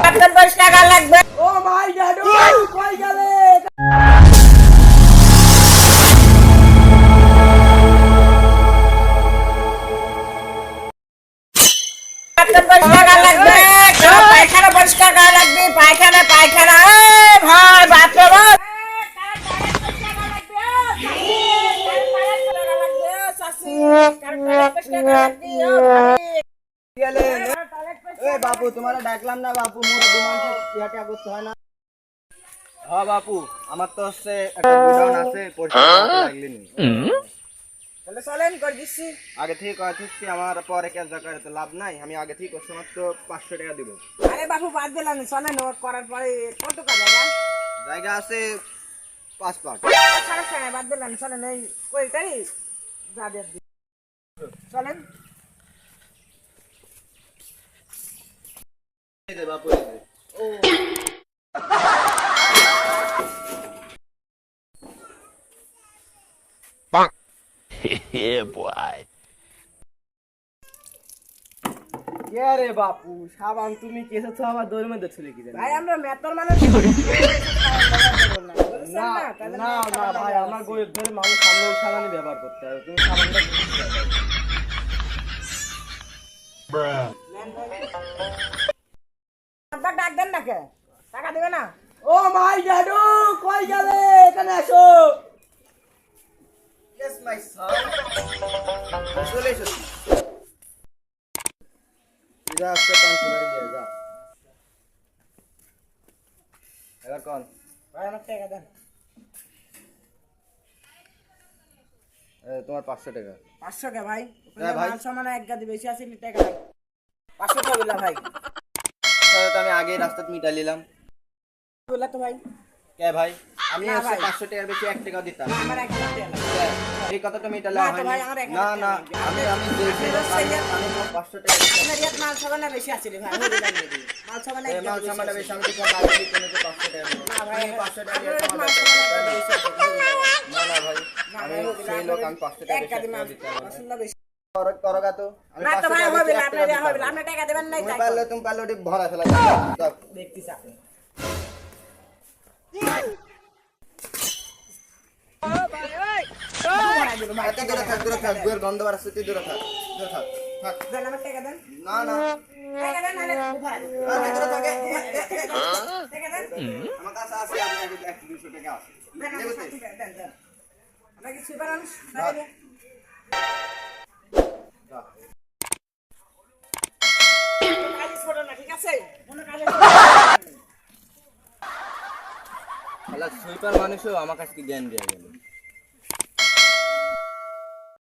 50 টাকা লাগবে। ও মাই গড, কই গেলে? 50 টাকা লাগবে। পায়খানা পরিষ্কার করা লাগবে। পায়খানা ভাই বাপরে বাপ। বাপু তোমার ডাকলাম না বাপু, মোর দুমানটা ইয়াটা করতে হয় না। হ্যাঁ বাপু, আমার তো হচ্ছে একটা গোডাউন আছে, পরিষ্কার করতে লাগলেনি। তাহলে চলেন করে দিচ্ছি। আগে থেকে কয় দিচ্ছি, আমার পরে ক্যাশ করে তো লাভ নাই। আমি আগে থেকে করছি, মাত্র 500 টাকা দিব। আরে বাপু বাদ দিলাম, চলেন ওর করার পরে কত টাকা জায়গা? জায়গা আছে 5 প্লট। বাদ দিলাম, চলেন এই কইটাই যাবে। চলেন বাপু ও Yeah, boy. রে বাপু, সাবান তুমি কেসে তো আমার দৌড়ের মধ্যে ছুলে কি জানি। ভাই আমরা মেতর মানুষ না না না ভাই, আমার গরিব ধরে মানুষ সামনে ওই সাবানই ব্যবহার করতে হবে। তুমি সাবানটা আপনার ডাক দেন না কে? টাকা দেবে না? ও মাই গড, কই গেলে? এখানে আসো। ইয়েস মাই সন, চলে এসো। যা আজকে কাম শুরু দিয়ে যা। এবার কোন ভাই আমার টাকা দেন। তোমার 500 টাকা। 500 কে ভাই? হ্যাঁ ভাই। মাল সামান এক গাদি বেশি আছে, টাকা নাই। 500 টাকা বললা ভাই। তাহলে তো আমি আগে রাস্তা মিটাই নিলাম। বললা তো ভাই। কে ভাই? আমি না হচ্ছে ভাই। 500 টাকার বেশি 1 টাকা দিতাম। আমার 1 টাকা দেন। এই কথাটা মিটালে না তো হয় ভাই, না। আমার 1 না টাকা না, দেন। আমি আমি তোমার 500 টাকা দিতাম। আপনার ইয়াত মাল সামান না বেশি আছে রে ভাই, হয়ে যাবে নাকি? মাল সামান এক এই মাল গাদি সামানটা বেশি বেশি, আছে। আমি তো আগে থেকে কোনো 500 টাকা দেব। না ভাই, তুমি 500 টাকা দিয়ে আপনার তোমার মাল সামান এক গাদি বেশি আছে। না না ভাই, না আমি ভাই, হবে না, সেই লোক, আমি 500 টাকা এক গাদি বেশি মাল দিতাম। মাল বেশি। করগা তো আমি না তো 500 ভাই, টাকা হবে বেশি না, 1 আপনার টাকা হবে না, দিতাম। আপনি টাকা দেবেন নাই তাই। তুমি পারলে ওটি ভরা ফেলা দাও। দেখতেছ আপনি। এত দূরে থাক, গুয়ের গন্ধ বার আসছে, তুই দূরে থাক। থাক। দেন আমার টাকা দেন। না না, টাকা দেন, নাহলে উঠায় দেন। আরে দূরে থাক। টাকা দেন। আমার কাছে আছে, আমি 100-200 টাকা আছে। দেন আমার নেবে তো? 60 টাকা দেন। আমরা কি সুপার মানুষ? বাইরে। দাও। কোনো কাজ ছোট না, ঠিক আছে? কোনো কাজে শালা সুইপার মানুষও আমার কাছে জ্ঞান দিয়ে গেল।